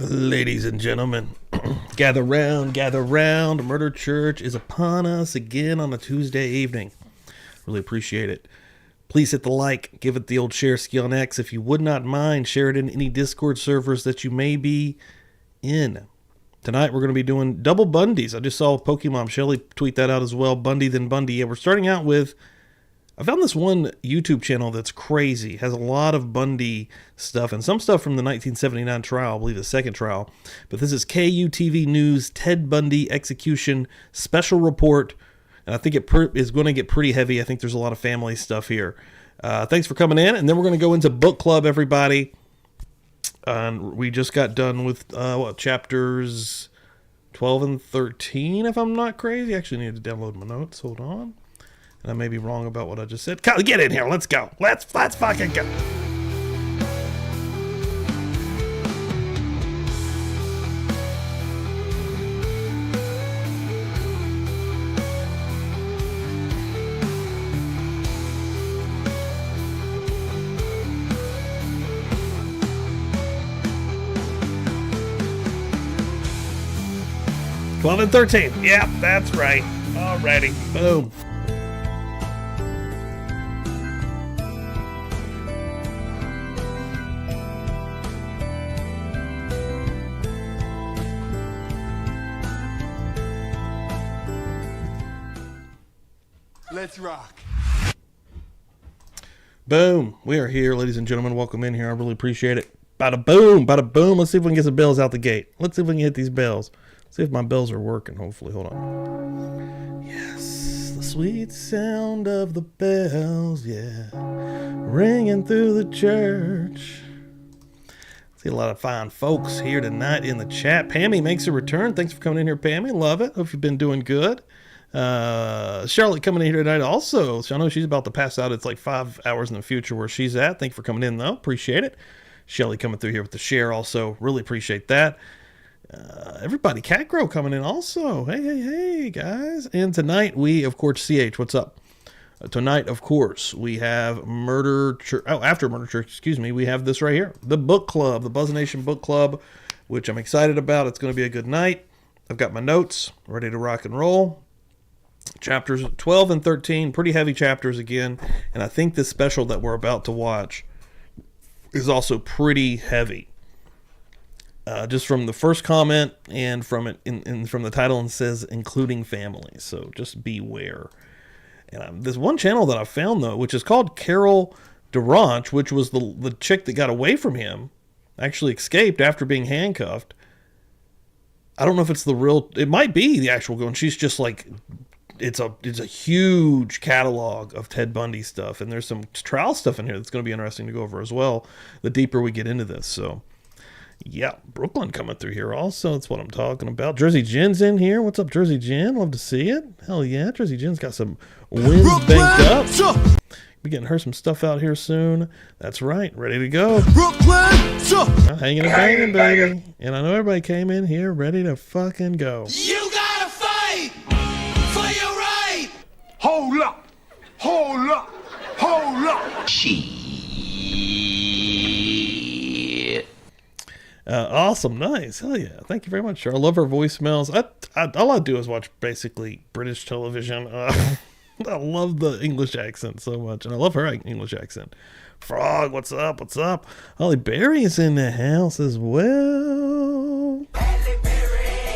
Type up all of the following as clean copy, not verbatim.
Ladies and gentlemen, gather round. Murder Church is upon us again on a Tuesday evening. Really appreciate it. Please hit the like, give it the old share skill on X. If you would not mind, share it in any Discord servers that you may be in. Tonight we're going to be doing double Bundys. I just saw Pokemon Shelly tweet that out as well. Bundy then Bundy. And we're starting out with, I found this one YouTube channel that's crazy. Has a lot of Bundy stuff and some stuff from the 1979 trial, I believe the second trial. But this is KUTV News Ted Bundy Execution Special Report. And I think it is going to get pretty heavy. I think there's a lot of family stuff here. Thanks for coming in. And then we're going to go into book club, everybody. And we just got done with chapters 12 and 13, if I'm not crazy. I actually need to download my notes. Hold on. And I may be wrong about what I just said. Kyle, get in here. Let's go. Let's fucking go. Twelve and 13. Yep, that's right. Alrighty. Boom. Let's rock. Boom. We are here, ladies and gentlemen. Welcome in here. I really appreciate it. Bada boom. Bada boom. Let's see if we can get some bells out the gate. Let's see if we can hit these bells. See if my bells are working, hopefully. Hold on. Yes. The sweet sound of the bells, yeah. Ringing through the church. See a lot of fine folks here tonight in the chat. Pammy makes a return. Thanks for coming in here, Pammy. Love it. Hope you've been doing good. Charlotte coming in here tonight also. So I know she's about to pass out. It's like 5 hours in the future where she's at. Thank you for coming in, though. Appreciate it. Shelly coming through here with the share also. Really appreciate that. Everybody, Catgrow coming in also. Hey, guys. And tonight we, of course, CH, what's up? Tonight, of course, we have Murder Church. Oh, after Murder Church, excuse me, we have this right here. The book club, the Buzz Nation book club, which I'm excited about. It's going to be a good night. I've got my notes ready to rock and roll. Chapters 12 and 13, pretty heavy chapters again. And I think this special that we're about to watch is also pretty heavy. Just from the first comment and from it, from the title, and says including family. So just beware. And there's one channel that I found though, which is called Carol Durant, which was the chick that got away from him, actually escaped after being handcuffed. I don't know if it's the real. It might be the actual one. She's just like, it's a huge catalog of Ted Bundy stuff, and there's some trial stuff in here that's going to be interesting to go over as well. The deeper we get into this, so. Yeah, Brooklyn coming through here also. That's what I'm talking about. Jersey Jen's in here. What's up, Jersey Jen? Love to see it. Hell yeah. Jersey Jen's got some wins banked up. Be getting her some stuff out here soon. That's right. Ready to go. Brooklyn, hanging and banging, baby. And I know everybody came in here ready to fucking go. you gotta fight for your right. Hold up. Awesome. Nice. Hell yeah. Thank you very much, Char. I love her voicemails. All I do is watch basically British television. I love the English accent so much. And I love her English accent. Frog, what's up? What's up? Holly Berry is in the house as well.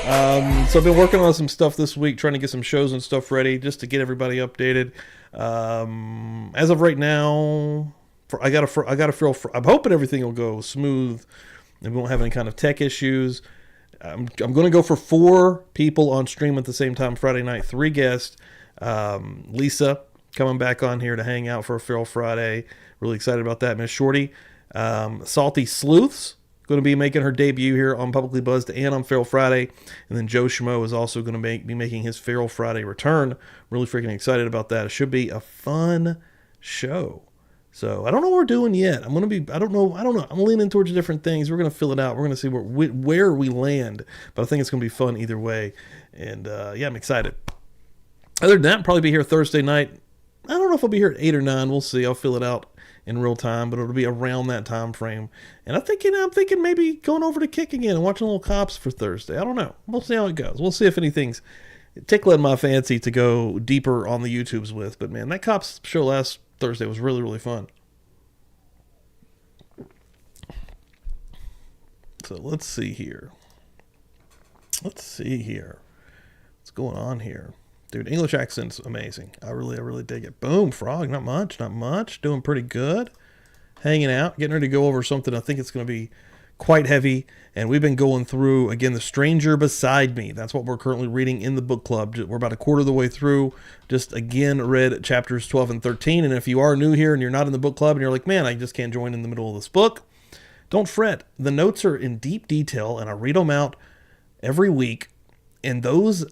So I've been working on some stuff this week, trying to get some shows and stuff ready just to get everybody updated. As of right now, I got to feel. I'm hoping everything will go smooth and we won't have any kind of tech issues. I'm going to go for 4 people on stream at the same time Friday night. 3 guests. Lisa coming back on here to hang out for a Feral Friday. Really excited about that. Miss Shorty. Salty Sleuths going to be making her debut here on Publicly Buzzed and on Feral Friday. And then Joe Schmo is also going to be making his Feral Friday return. Really freaking excited about that. It should be a fun show. So I don't know what we're doing yet. I don't know. I'm leaning towards different things. We're going to fill it out. We're going to see where we land. But I think it's going to be fun either way. And yeah, I'm excited. Other than that, I'll probably be here Thursday night. I don't know if I'll be here at 8 or 9. We'll see. I'll fill it out in real time, but it'll be around that time frame. And I'm thinking maybe going over to Kick again and watching a little Cops for Thursday. I don't know. We'll see how it goes. We'll see if anything's tickling my fancy to go deeper on the YouTubes with. But man, that Cops show last Thursday was really, really fun. So let's see here. What's going on here? Dude, English accent's amazing. I really dig it. Boom, Frog. Not much. Doing pretty good. Hanging out. Getting ready to go over something I think it's going to be quite heavy. And we've been going through, again, The Stranger Beside Me. That's what we're currently reading in the book club. We're about a quarter of the way through. Just, again, read chapters 12 and 13. And if you are new here and you're not in the book club and you're like, man, I just can't join in the middle of this book, don't fret. The notes are in deep detail, and I read them out every week. And those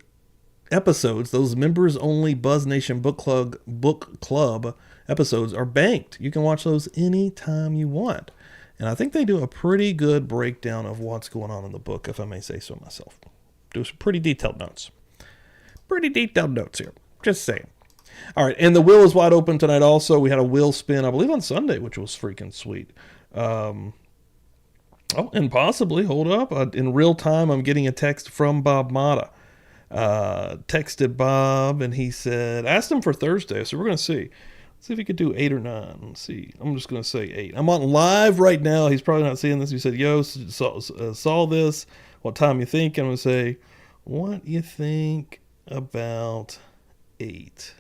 episodes, those members-only Buzz Nation book club episodes are banked. You can watch those anytime you want. And I think they do a pretty good breakdown of what's going on in the book, if I may say so myself. Do some pretty detailed notes. Here. Just saying. All right, and the wheel is wide open tonight also. We had a wheel spin, I believe, on Sunday, which was freaking sweet. And possibly, hold up, in real time, I'm getting a text from Bob Mata. Texted Bob, and he said, asked him for Thursday, so we're going to see. Let's see if he could do 8 or 9. Let's see. I'm just going to say 8. I'm on live right now. He's probably not seeing this. He said, yo, saw this. What time you think? I'm going to say, what you think about 8?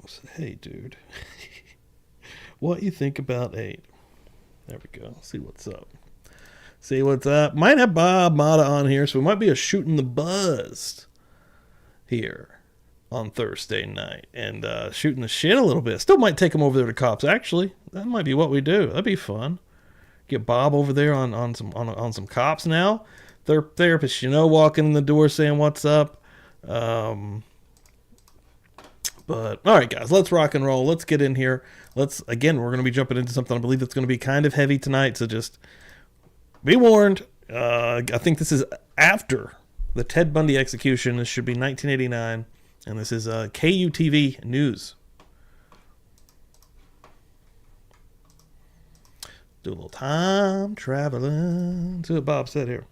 I said, hey, dude, what you think about 8? There we go. See what's up. Might have Bob Mata on here, so we might be a shooting the buzz here on Thursday night and shooting the shit a little bit. Still might take him over there to Cops. Actually, that might be what we do. That'd be fun. Get Bob over there on some Cops now. Their therapist, walking in the door saying what's up. But, all right, guys, let's rock and roll. Let's get in here. We're going to be jumping into something I believe that's going to be kind of heavy tonight, so just be warned. I think this is after the Ted Bundy execution. This should be 1989, and this is KUTV News. Do a little time traveling. See what Bob said here.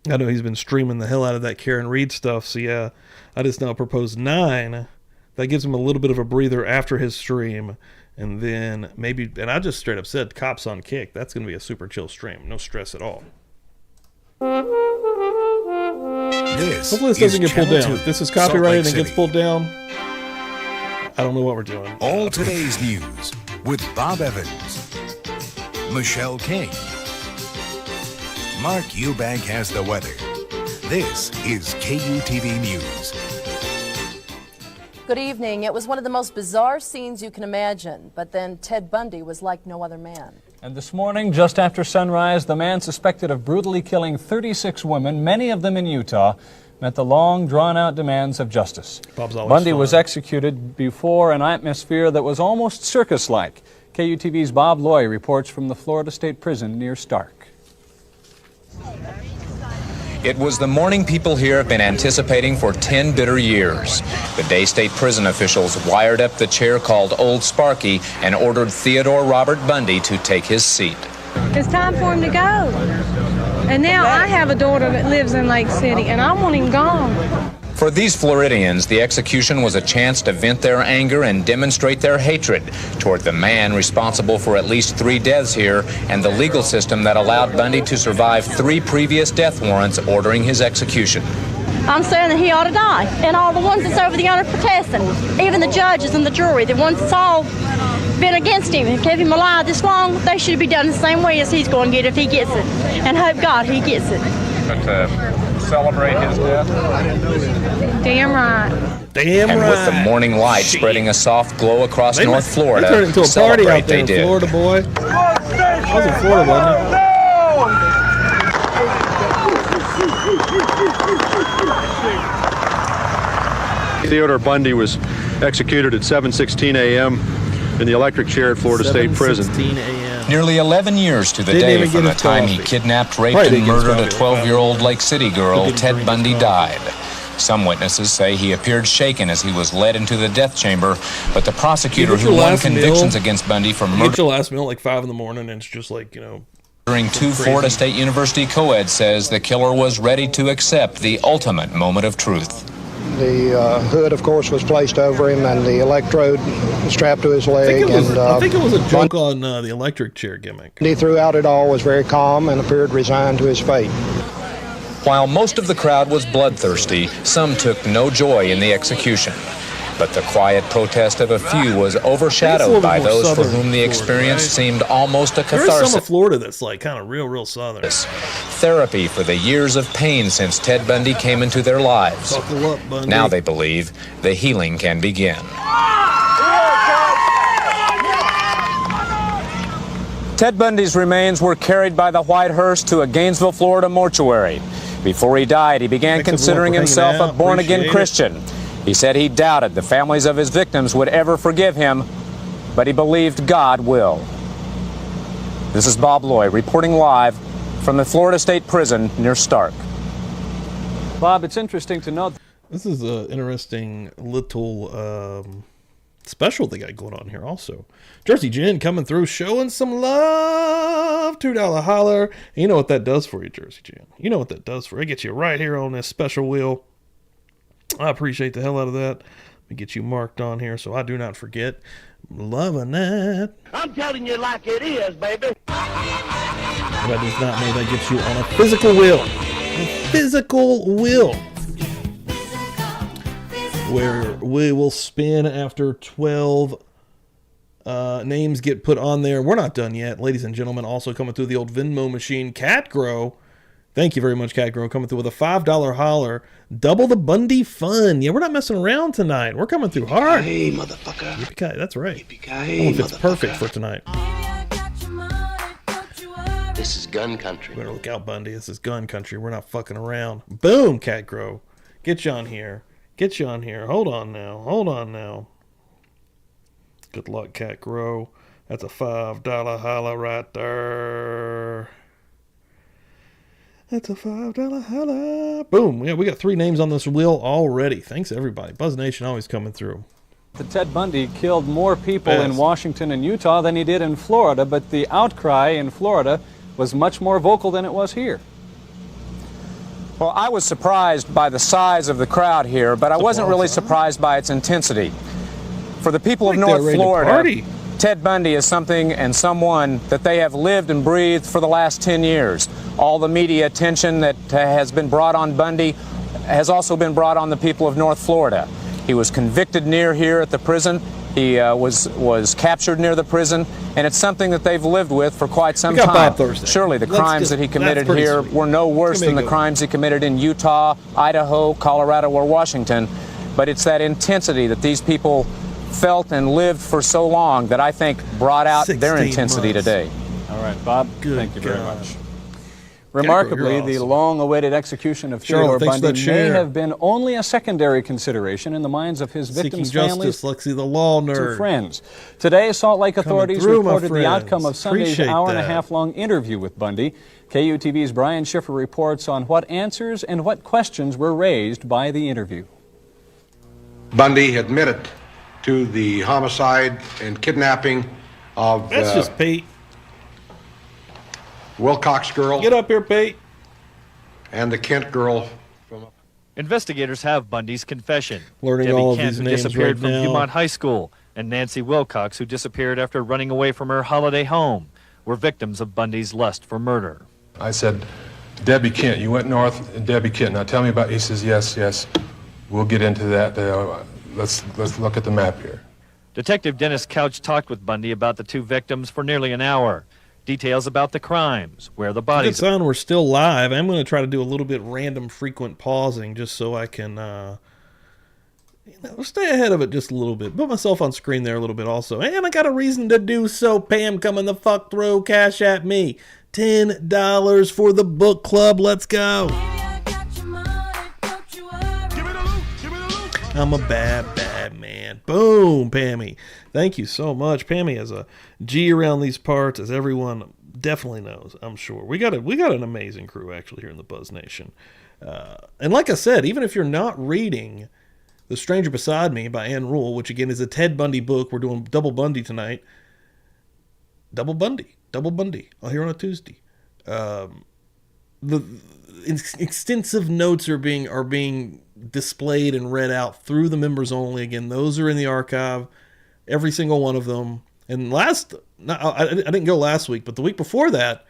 I know he's been streaming the hell out of that Karen Reed stuff, so yeah, I just now proposed 9. That gives him a little bit of a breather after his stream, and then maybe, and I just straight up said, Cops on Kick. That's going to be a super chill stream. No stress at all. Hopefully this doesn't get pulled down. If this is copyrighted and gets pulled down, I don't know what we're doing. All today's news with Bob Evans, Michelle King, Mark Eubank has the weather. This is KUTV News. Good evening. It was one of the most bizarre scenes you can imagine, but then Ted Bundy was like no other man. And this morning, just after sunrise, the man suspected of brutally killing 36 women, many of them in Utah, met the long, drawn-out demands of justice. Bundy was executed before an atmosphere that was almost circus-like. KUTV's Bob Loy reports from the Florida State Prison near Stark. It was the morning people here have been anticipating for 10 bitter years. The Day State Prison officials wired up the chair called Old Sparky and ordered Theodore Robert Bundy to take his seat. It's time for him to go. And now I have a daughter that lives in Lake City, and I want him gone. For these Floridians, the execution was a chance to vent their anger and demonstrate their hatred toward the man responsible for at least 3 deaths here and the legal system that allowed Bundy to survive 3 previous death warrants ordering his execution. I'm saying that he ought to die, and all the ones that's over the honor protesting, even the judges and the jury, the ones that's all been against him and kept him alive this long, they should be done the same way as he's going to get if he gets it, and hope God he gets it. But celebrate his death? Damn right. Damn And right. with the morning light spreading a soft glow across North They Florida, turned it into a party celebrate out there they in did. Florida, boy. I was in Florida, wasn't it? Theodore Bundy was executed at 7:16 a.m. in the electric chair at Florida State Prison. 7:16 a.m. Nearly 11 years to the Didn't day even from get the his time he coffee. kidnapped, raped, Probably and didn't get his murdered a coffee. 12-year-old Lake City girl, Didn't Ted drink Bundy his coffee. died. Some witnesses say he appeared shaken as he was led into the death chamber, but the prosecutor You get your who won last convictions meal- against Bundy for You get murdering your last meal at like 5 in the morning, and it's just like, you know, two crazy. Florida State University co-eds says the killer was ready to accept the ultimate moment of truth. The hood, of course, was placed over him, and the electrode strapped to his I leg. think it was a joke on the electric chair gimmick. Bundy, throughout it all, was very calm and appeared resigned to his fate. While most of the crowd was bloodthirsty, some took no joy in the execution. But the quiet protest of a few was overshadowed by more those for southern whom the Florida, experience right? seemed almost a There is some catharsis. of Florida that's like kind of real southern. Therapy for the years of pain since Ted Bundy came into their lives. Buckle up, Bundy. Now they believe the healing can begin. Ted Bundy's remains were carried by the White Hearse to a Gainesville, Florida mortuary. Before he died, he began Thanks, considering everyone, for himself hanging a out. born-again Appreciate it. Christian. He said he doubted the families of his victims would ever forgive him, but he believed God will. This is Bob Loy reporting live from the Florida State Prison near Stark. Bob, it's interesting to note. This is an interesting little special they got going on here also. Jersey Gin coming through, showing some love. $2 holler. You know what that does for you, Jersey Gin. You know what that does for you. It gets you right here on this special wheel. I appreciate the hell out of that. Let me get you marked on here so I do not forget. Loving that. I'm telling you like it is, baby. That does not mean that gets you on a physical wheel. A physical wheel. Where we will spin after 12 names get put on there. We're not done yet. Ladies and gentlemen, also coming through the old Venmo machine, Cat Grow. Thank you very much, Cat Grow, coming through with a $5 holler. Double the Bundy fun. Yeah, we're not messing around tonight. We're coming through hard. Hey, motherfucker. Yippee-ki-yay, that's right. Yippee-ki-yay, Oh, it's perfect for tonight. This is gun country. Better look out, Bundy. This is gun country. We're not fucking around. Boom, Cat Grow. Get you on here. Get you on here. Hold on now. Hold on now. Good luck, Cat Grow. That's a $5 holla right there. That's a $5 holla. Boom. Yeah, we got 3 names on this wheel already. Thanks, everybody. Buzz Nation always coming through. Ted Bundy killed more people in Best. Washington and Utah than he did in Florida, but the outcry in Florida was much more vocal than it was here. Well, I was surprised by the size of the crowd here, but I wasn't really surprised by its intensity. For the people of Like they're North ready to Florida, party. Ted Bundy is something and someone that they have lived and breathed for the last 10 years. All the media attention that has been brought on Bundy has also been brought on the people of North Florida. He was convicted near here at the prison. He was captured near the prison, and it's something that they've lived with for quite some We got time. Bob Thursday. Surely the That's crimes good. that he That's committed pretty here sweet. were no worse Give me than a the good crimes he committed in Utah, Idaho, Colorado, or Washington. But it's that intensity that these people felt and lived for so long that I think brought out their 16 intensity months. today. All right, Bob, Good thank you very God. much. Remarkably, you're the awesome. long-awaited execution of Charlotte, Theodore thanks for Bundy that may share. have been only a secondary consideration in the minds of his Seeking victims' justice, families Lexi the law and nerd. friends. Today, Salt Lake authorities through, my reported the friends. outcome of Sunday's Appreciate that. hour-and-a-half-long interview with Bundy. KUTV's Brian Schiffer reports on what answers and what questions were raised by the interview. Bundy admitted to the homicide and kidnapping of That's just Pete. Wilcox girl Get up here, Pete. and the Kent girl. Investigators have Bundy's confession. Learning Debbie all of Kent, these who names disappeared right from now. Beaumont High School, and Nancy Wilcox, who disappeared after running away from her holiday home, were victims of Bundy's lust for murder. I said, Debbie Kent, you went north, and Debbie Kent. Now tell me about. He says, yes. We'll get into that. Let's look at the map here. Detective Dennis Couch talked with Bundy about the 2 victims for nearly an hour. Details about the crimes, where the Good bodies sign we're still live. I'm going to try to do a little bit random frequent pausing just so I can stay ahead of it just a little bit. Put myself on screen there a little bit also. And I got a reason to do so. Pam coming the fuck through. Cash at me. $10 for the book club. Let's go. I'm a bad man. Boom, Pammy. Thank you so much. Pammy is a G around these parts, as everyone definitely knows, I'm sure. We got an amazing crew actually here in the Buzz Nation. And like I said, even if you're not reading The Stranger Beside Me by Ann Rule, which again is a Ted Bundy book, we're doing Double Bundy tonight. Double Bundy. I'll hear on a Tuesday. The extensive notes are being displayed and read out through the members only. Again, those are in the archive, every single one of them. And I didn't go last week, but the week before that,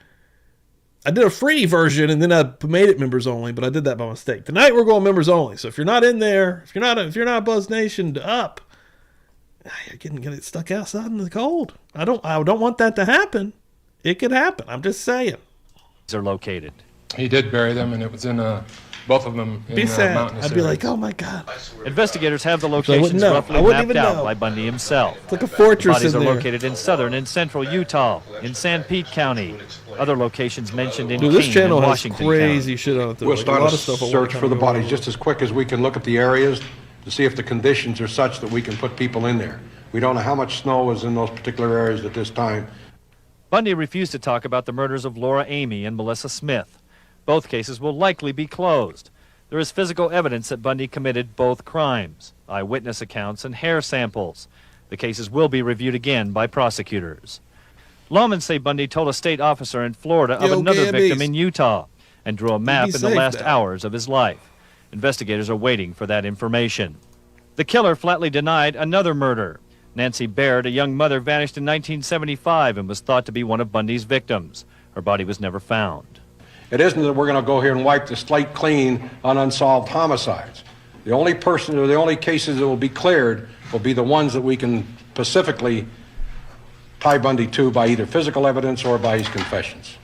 I did a free version and then I made it members only, but I did that by mistake. Tonight we're going members only. So if you're not in there, if you're not Buzz Nation up, you're getting stuck outside in the cold. I don't want that to happen. It could happen. I'm just saying. are located. He did bury them, and it was in both of them in mountainous areas. I'd be like, oh my God. Investigators have the locations roughly mapped out by Bundy himself. It's like a fortress Bodies in are there. located in southern and central Utah, in San Pete County. Other locations mentioned in Dude, King this channel and has Washington crazy County. shit on it. We'll start a search for the bodies just as quick as we can look at the areas to see if the conditions are such that we can put people in there. We don't know how much snow is in those particular areas at this time. Bundy refused to talk about the murders of Laura Amy and Melissa Smith. Both cases will likely be closed. There is physical evidence that Bundy committed both crimes, eyewitness accounts, and hair samples. The cases will be reviewed again by prosecutors. Lawmen say Bundy told a state officer in Florida of another victim in Utah and drew a map in the last hours of his life. Investigators are waiting for that information. The killer flatly denied another murder. Nancy Baird, a young mother, vanished in 1975 and was thought to be one of Bundy's victims. Her body was never found. It isn't that we're going to go here and wipe the slate clean on unsolved homicides. The only person or the only cases that will be cleared will be the ones that we can specifically tie Bundy to by either physical evidence or by his confessions.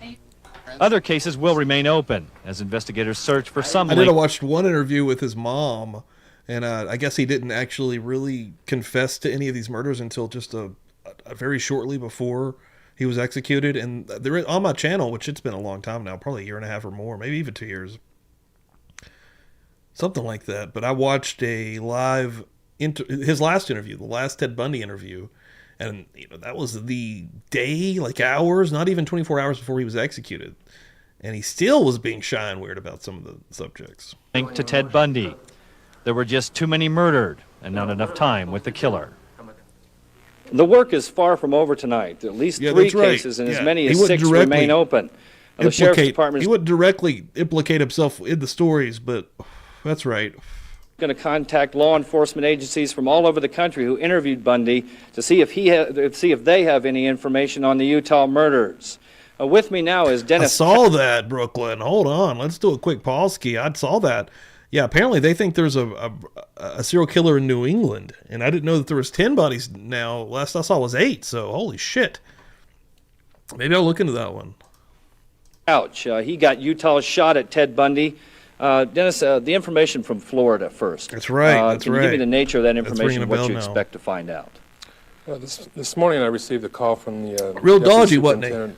Other cases will remain open as investigators search for some I watched one interview with his mom, and I guess he didn't actually really confess to any of these murders until just a very shortly before he was executed. And they're on my channel, which it's been a long time now, probably a year and a half or more, maybe even 2 years. Something like that. But I watched a live, his last interview, the last Ted Bundy interview. And that was the day, like hours, not even 24 hours before he was executed. And he still was being shy and weird about some of the subjects. Linked to Ted Bundy. There were just too many murdered and not enough time with the killer. The work is far from over tonight. At least 3 cases and as many as 6 remain open. The Sheriff's Department he wouldn't directly implicate himself in the stories, but that's right. Going to contact law enforcement agencies from all over the country who interviewed Bundy to see if they have any information on the Utah murders. With me now is Dennis. I saw that, Brooklyn. Hold on. Let's do a quick pause ski. I saw that. Yeah, apparently they think there's a serial killer in New England, and I didn't know that there was 10 bodies now. Last I saw was 8, so holy shit. Maybe I'll look into that one. Ouch. He got Utah's shot at Ted Bundy. Dennis, the information from Florida first. That's right. Can you give me the nature of that information and what you expect to find out? This morning I received a call from the real dodgy, wasn't he?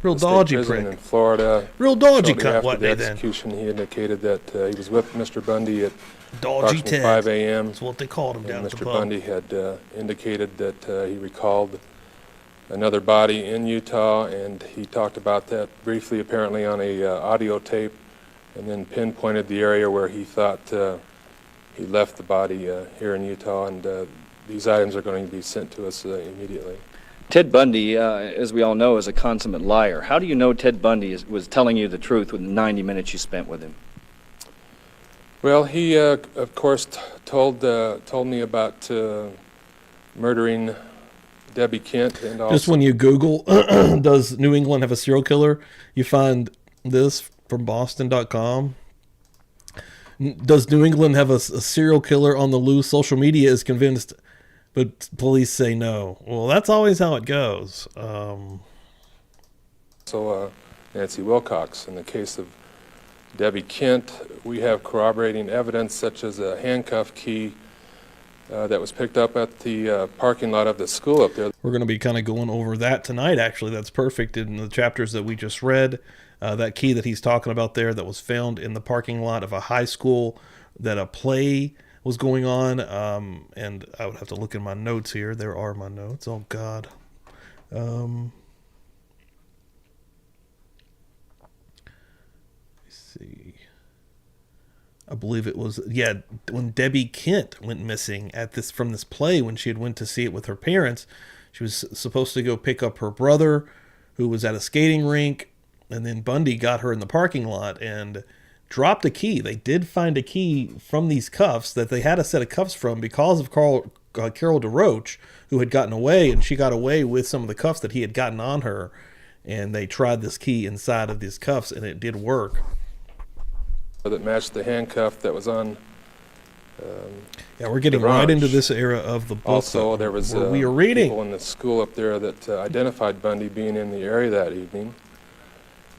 Real dodgy prick. prick. In Florida. Real dodgy cunt, wasn't after he the then? execution, he indicated that he was with Mr. Bundy at Dodgy approximately Ted. 5 a.m. That's what they called him down at the Mr. pub. Bundy had indicated that he recalled another body in Utah, and he talked about that briefly, apparently on a audio tape, and then pinpointed the area where he thought he left the body here in Utah, and these items are going to be sent to us immediately. Ted Bundy, as we all know, is a consummate liar. How do you know Ted Bundy was telling you the truth within the 90 minutes you spent with him? Well, he, of course, told me about murdering Debbie Kent, and also just when you Google, does New England have a serial killer, you find this from Boston.com. Does New England have a serial killer on the loose? Social media is convinced, but police say no. Well, that's always how it goes. So Nancy Wilcox. In the case of Debbie Kent, we have corroborating evidence such as a handcuff key that was picked up at the parking lot of the school up there. We're going to be kind of going over that tonight, actually. That's perfect in the chapters that we just read. That key that he's talking about there that was found in the parking lot of a high school, that a play was going on. And I would have to look in my notes here. There are my notes. Oh, God. Let's see. I believe it was, when Debbie Kent went missing from this play, when she had went to see it with her parents. She was supposed to go pick up her brother, who was at a skating rink, and then Bundy got her in the parking lot and dropped a key. They did find a key from these cuffs that they had a set of cuffs from because of Carol DeRoche, who had gotten away, and she got away with some of the cuffs that he had gotten on her, and they tried this key inside of these cuffs, and it did work. That matched the handcuff that was on. We're getting right into this era of the book. Also, there was we are reading people in the school up there that identified Bundy being in the area that evening.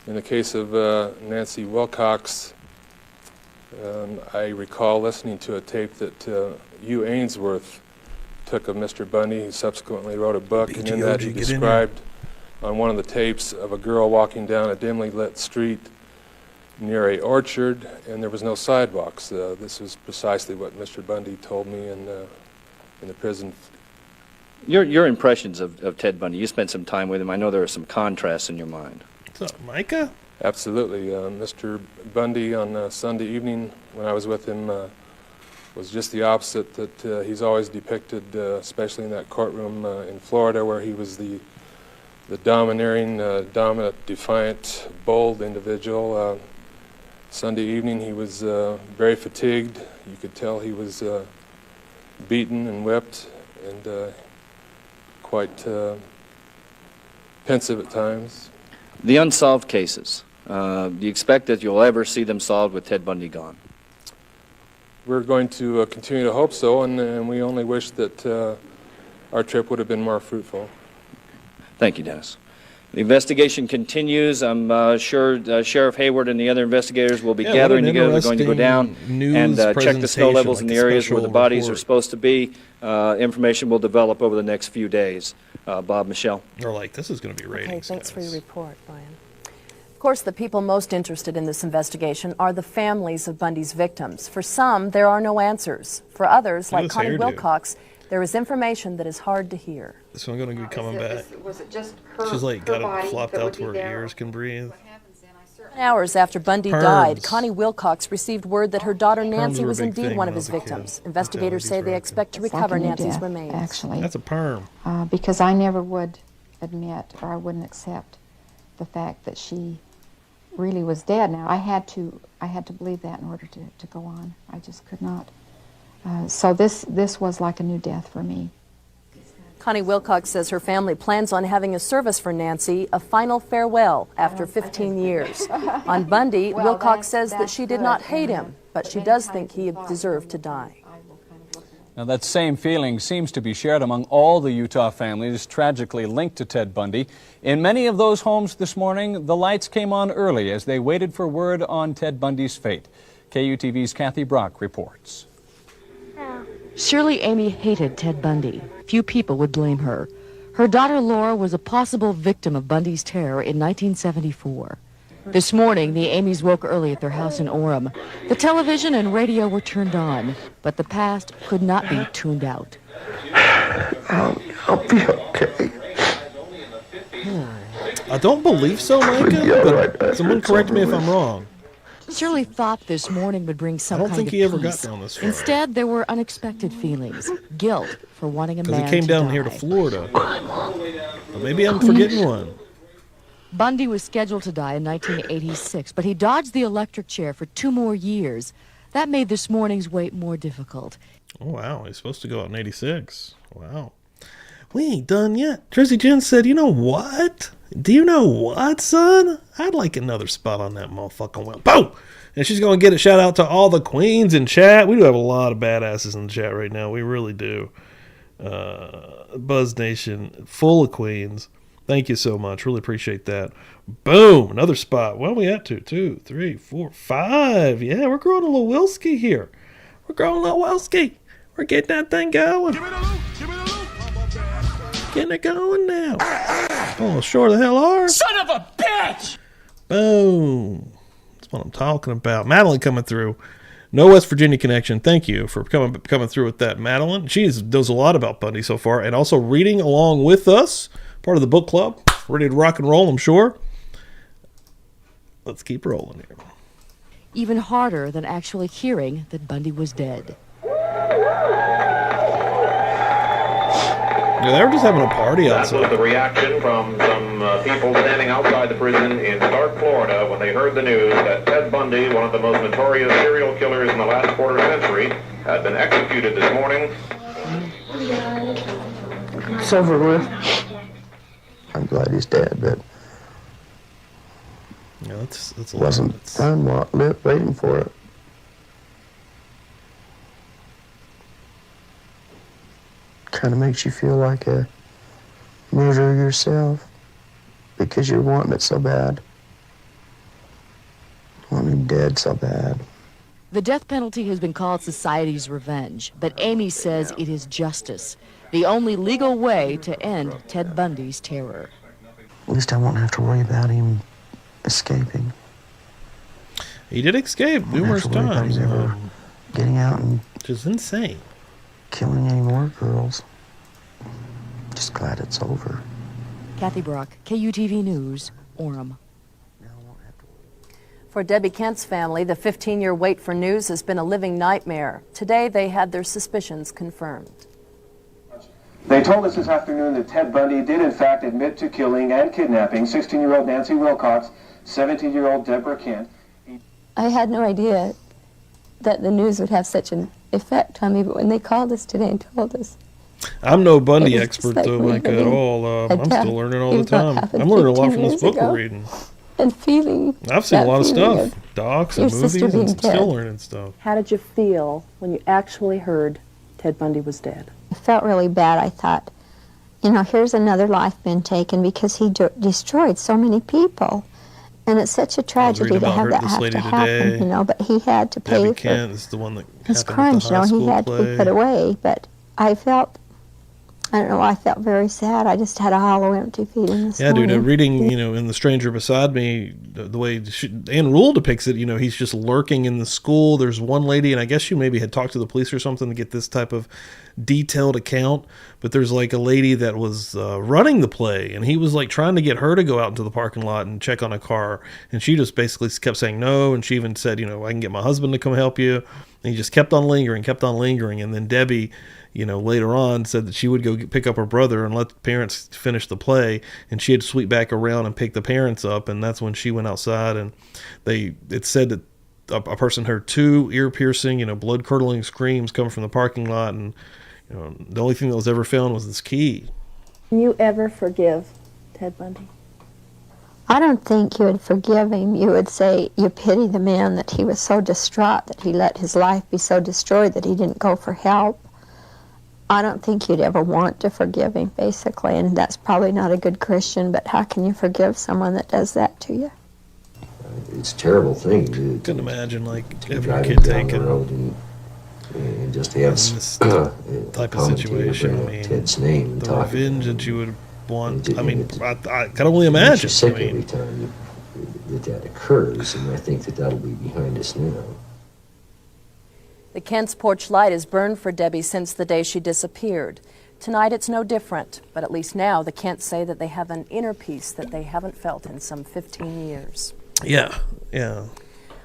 In the case of Nancy Wilcox, I recall listening to a tape that Hugh Ainsworth took of Mr. Bundy. He subsequently wrote a book, and in that he described on one of the tapes of a girl walking down a dimly lit street near a orchard, and there was no sidewalks. This was precisely what Mr. Bundy told me in the prison. Your impressions of Ted Bundy, you spent some time with him. I know there are some contrasts in your mind. What's up, Micah? Absolutely. Mr. Bundy on Sunday evening when I was with him was just the opposite that he's always depicted, especially in that courtroom in Florida, where he was the domineering, dominant, defiant, bold individual. Sunday evening he was very fatigued. You could tell he was beaten and whipped and quite pensive at times. The unsolved cases, do you expect that you'll ever see them solved with Ted Bundy gone? We're going to continue to hope so, and we only wish that our trip would have been more fruitful. Thank you, Dennis. The investigation continues. I'm sure Sheriff Hayward and the other investigators will be gathering together. They're going to go down and check the snow levels in the areas where the bodies are supposed to be. Information will develop over the next few days. Bob, Michelle? They're like, this is going to be ratings. Okay, thanks for your report, Brian. Of course, the people most interested in this investigation are the families of Bundy's victims. For some, there are no answers. For others, like Connie Wilcox, there is information that is hard to hear. So I'm going to be coming back. Was it just her? She's like got it flopped out to her there? ears can breathe. Hours after Bundy died, Connie Wilcox received word that her daughter Nancy was indeed one of his victims. Investigators say they expect to recover Nancy's remains. Actually, that's a perm. Because I never would admit, or I wouldn't accept the fact that she really was dead. Now I had to believe that in order to go on. I just could not. So this was like a new death for me. Connie Wilcox says her family plans on having a service for Nancy, a final farewell after 15 years. On Bundy, Wilcox says that she did not hate him, but she does think he deserved to die. Now, that same feeling seems to be shared among all the Utah families tragically linked to Ted Bundy. In many of those homes this morning, the lights came on early as they waited for word on Ted Bundy's fate. KUTV's Kathy Brock reports. Shirley Amy hated Ted Bundy. Few people would blame her. Her daughter Laura was a possible victim of Bundy's terror in 1974. This morning, the Amys woke early at their house in Orem. The television and radio were turned on, but the past could not be tuned out. I'll be okay. I don't believe so, Micah, but someone correct me if I'm wrong. Shirley thought this morning would bring some kind of peace. I don't think he ever got down this far. Instead, there were unexpected feelings. Guilt for wanting a man to die. Because he came down here to Florida. Well, maybe I'm forgetting one. Bundy was scheduled to die in 1986, but he dodged the electric chair for 2 more years. That made this morning's wait more difficult. Oh, wow. He's supposed to go out in 86. Wow. We ain't done yet. Tracy Jen said, you know what? Do you know what, son? I'd like another spot on that motherfucking wheel. Boom! And she's going to get a shout out to all the queens in chat. We do have a lot of badasses in the chat right now. We really do. Buzz Nation, full of queens. Thank you so much. Really appreciate that. Boom. Another spot. What are we at to? 2, 3, 4, 5. Yeah, we're growing a little Wilski here. We're growing a little Wilski. We're getting that thing going. Getting it going now. Oh, sure the hell are. Son of a bitch! Boom. That's what I'm talking about. Madeline coming through. No West Virginia connection. Thank you for coming through with that, Madeline. She knows a lot about Bundy so far, and also reading along with us. Part of the book club. Ready to rock and roll, I'm sure. Let's keep rolling here. Even harder than actually hearing that Bundy was dead. Yeah, they were just having a party outside. That was the reaction from some people standing outside the prison in Stark, Florida, when they heard the news that Ted Bundy, one of the most notorious serial killers in the last quarter century, had been executed this morning. It's over with. I'm glad he's dead, but yeah, that's a wasn't fun waiting for it. Kind of makes you feel like a murderer yourself because you're wanting it so bad. Wanting him dead so bad. The death penalty has been called society's revenge, but Amy says it is justice, the only legal way to end Ted Bundy's terror. At least I won't have to worry about him escaping. He did escape numerous times. Getting out and just insane. Killing any more girls. Just glad it's over. Kathy Brock, KUTV News, Orem. For Debbie Kent's family, the 15-year wait for news has been a living nightmare. Today, they had their suspicions confirmed. They told us this afternoon that Ted Bundy did in fact admit to killing and kidnapping 16-year-old Nancy Wilcox, 17-year-old Deborah Kent. I had no idea that the news would have such an effect on me, but when they called us today and told us. I'm no Bundy expert, though, like at all. I'm still learning all the time. I'm learning a lot from this book we're reading. And feeling. I've seen a lot of stuff. Docs and movies, and still learning stuff. How did you feel when you actually heard Ted Bundy was dead? I felt really bad. I thought, you know, here's another life been taken because he destroyed so many people. And it's such a tragedy to have that have to happen, you know, but he had to pay for Kent is the one that his crimes, you know, he had to be put away. But I felt, I don't know, I felt very sad. I just had a hollow, empty feeling this morning. Dude, reading, you know, in The Stranger Beside Me, the way Ann Rule depicts it, you know, he's just lurking in the school. There's one lady, and I guess you maybe had talked to the police or something to get this type of detailed account, but there's like a lady that was running the play, and he was like trying to get her to go out into the parking lot and check on a car, and she just basically kept saying no, and she even said, you know, I can get my husband to come help you, and he just kept on lingering, and then Debbie, you know, later on said that she would go pick up her brother and let the parents finish the play, and she had to sweep back around and pick the parents up, and that's when she went outside, and it said that a person heard 2 ear-piercing, you know, blood-curdling screams coming from the parking lot, and you know, the only thing that was ever found was this key. Can you ever forgive Ted Bundy? I don't think you would forgive him. You would say you pity the man that he was so distraught, that he let his life be so destroyed that he didn't go for help. I don't think you'd ever want to forgive him, basically, and that's probably not a good Christian, but how can you forgive someone that does that to you? It's a terrible thing to couldn't imagine, like, having a drive kid down the taken. road and just have this type of situation. I mean, Ted's name and the talk revenge that you would want. I mean, I can only imagine. Sick every time that occurs, and I think that'll be behind us now. The Kent's porch light has burned for Debbie since the day she disappeared. Tonight it's no different, but at least now the Kents say that they have an inner peace that they haven't felt in some 15 years. Yeah.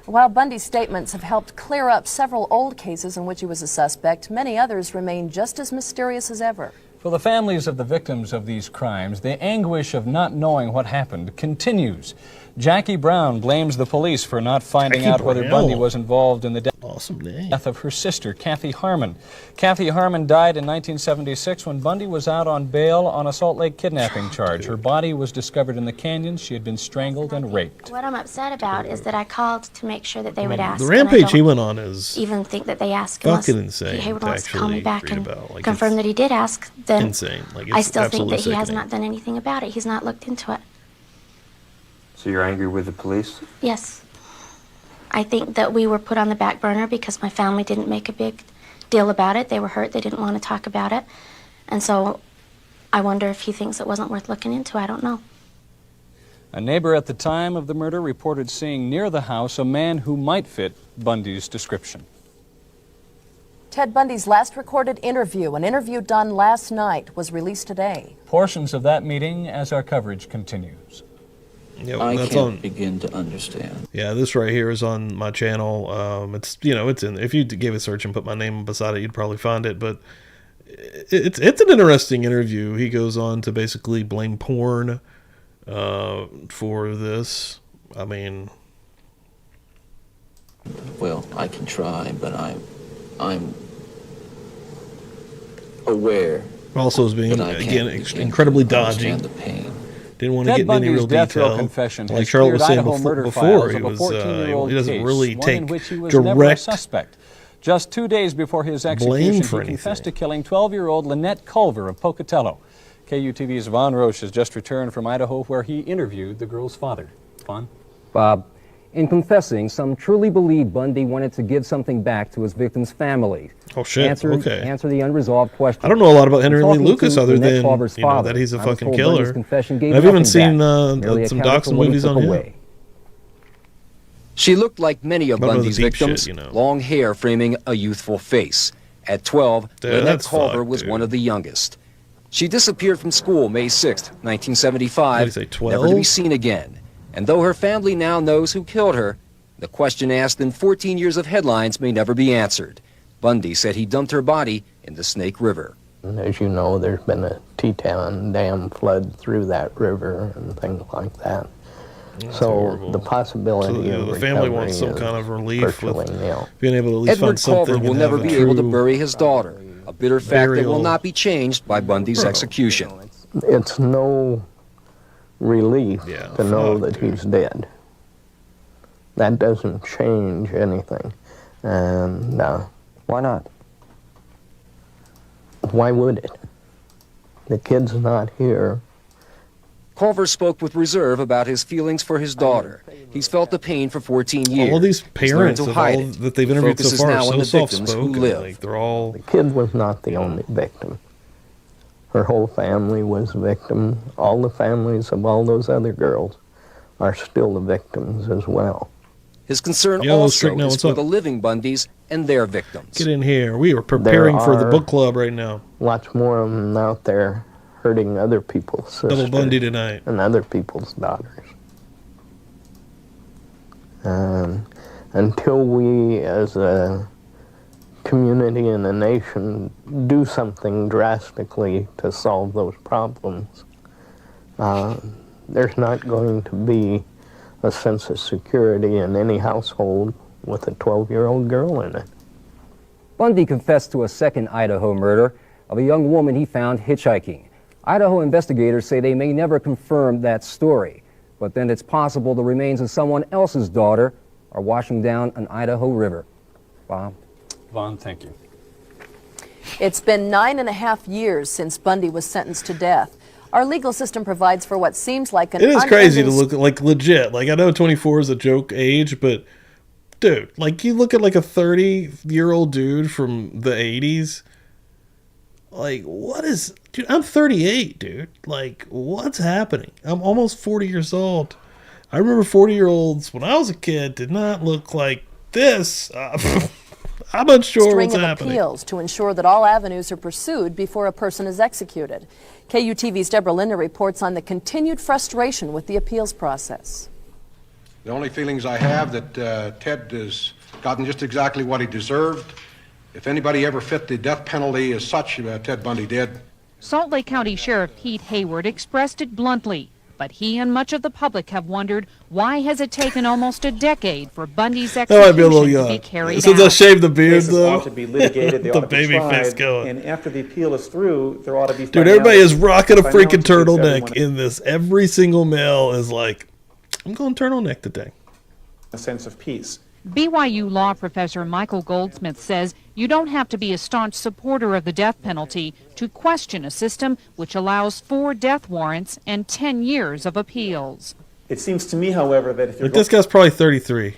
While Bundy's statements have helped clear up several old cases in which he was a suspect, many others remain just as mysterious as ever. For the families of the victims of these crimes, the anguish of not knowing what happened continues. Jackie Brown blames the police for not finding out whether Bundy was involved in the death. Oh, Awesome name. Death of her sister, Kathy Harmon. Kathy Harmon died in 1976 when Bundy was out on bail on a Salt Lake kidnapping charge. Her body was discovered in the canyon. She had been strangled and raped. What I'm upset about is that I called to make sure that they would ask. The rampage he went on is even think that they asked fucking insane. Pete Hayward wants to call me back and like, confirm that he did ask. Then insane. Like, I still think that he sickening. has not done anything about it. He's not looked into it. So you're angry with the police? Yes. I think that we were put on the back burner because my family didn't make a big deal about it. They were hurt. They didn't want to talk about it. And so I wonder if he thinks it wasn't worth looking into. I don't know. A neighbor at the time of the murder reported seeing near the house a man who might fit Bundy's description. Ted Bundy's last recorded interview, an interview done last night, was released today. Portions of that meeting as our coverage continues. Yeah, I that's can't begin to understand. Yeah, this right here is on my channel. It's it's in. If you gave a search and put my name beside it, you'd probably find it. But it's an interesting interview. He goes on to basically blame porn for this. I mean, Well, I can try, but I'm aware. Also, as being again incredibly dodgy. The pain. Didn't want to Ted get into any real Bundy's death row detail. confession Like has Charlotte was cleared saying Idaho murder before, files he of a was 14-year-old he doesn't case, really one take in which he was never a direct suspect. Just 2 days before his blame execution, for he confessed to killing 12-year-old Lynette Culver of Pocatello. KUTV's Von Roche has just returned from Idaho, where he interviewed the girl's father. Von? Bob, in confessing, some truly believe Bundy wanted to give something back to his victim's family. Oh, shit. Answer the unresolved question. I don't know a lot about Henry Lee Talking Lucas to other Lynette than Culver's father, that he's a I was fucking told killer. Bundy's confession gave I've even nothing seen back, merely some accounted docs for and what he movies took on him. away. She looked like many of What about Bundy's the deep victims, shit, long hair framing a youthful face. At 12, Dude, Lynette that's Culver fucked, was dude. one of the youngest. She disappeared from school May 6, 1975, What did he say, 12? never to be seen again. And though her family now knows who killed her, the question asked in 14 years of headlines may never be answered. Bundy said he dumped her body in the Snake River. And as you know, there's been a Teton Dam flood through that river and things like that. That's so horrible. the possibility So, of the family recovery wants some is kind of relief with virtually nil. being able to at least Edward find something. Culver will and never have a be able to true bury his daughter, a bitter fact that will burial. not be changed by Bundy's execution. It's no relief to know that he's dead. That doesn't change anything. And why not? Why would it? The kid's not here. Culver spoke with reserve about his feelings for his daughter. He's felt the pain for 14 years. All of these He's learned parents to of hide all it. that they've The interviewed focus so is far now are on so the victims who soft-spoken. live. Like they're all. The kid was not the only victim. Her whole family was a victim. All the families of all those other girls are still the victims as well. His concern Yo, also Stricknell, is what's for up? the living Bundys and their victims. Get in here. We are preparing for the book club right now. Lots more of them out there hurting other people's sisters. Double Bundy tonight. And other people's daughters. Until we as a community and a nation do something drastically to solve those problems, there's not going to be a sense of security in any household with a 12-year-old girl in it. Bundy confessed to a second Idaho murder of a young woman he found hitchhiking. Idaho investigators say they may never confirm that story, but then it's possible the remains of someone else's daughter are washing down an Idaho river. Bob? Von, thank you. It's been 9.5 years since Bundy was sentenced to death. Our legal system provides for what seems like an It is crazy to unending look like legit. Like I know 24 is a joke age, but dude, like you look at like a 30-year-old dude from the 80s. Like what is, dude? I'm 38, dude. Like what's happening? I'm almost 40 years old. I remember 40-year-olds when I was a kid did not look like this. I'm unsure string what's of happening. appeals to ensure that all avenues are pursued before a person is executed. KUTV's Deborah Linder reports on the continued frustration with the appeals process. The only feelings I have that Ted has gotten just exactly what he deserved. If anybody ever fit the death penalty as such, Ted Bundy did. Salt Lake County Sheriff Pete Hayward expressed it bluntly. But he and much of the public have wondered, why has it taken almost a decade for Bundy's That might be a little execution to be young. carried Since out? I shaved the beard, Cases though. ought to be litigated. They The ought to be baby tried, face going. and after the appeal is through, there ought to be. Dude, everybody is rocking a freaking finality keeps turtleneck everyone in this. Every single male is like, I'm going turtleneck today. a sense of peace. BYU law professor Michael Goldsmith says you don't have to be a staunch supporter of the death penalty to question a system which allows 4 death warrants and 10 years of appeals. It seems to me, however, that if you're Like, this guy's probably 33.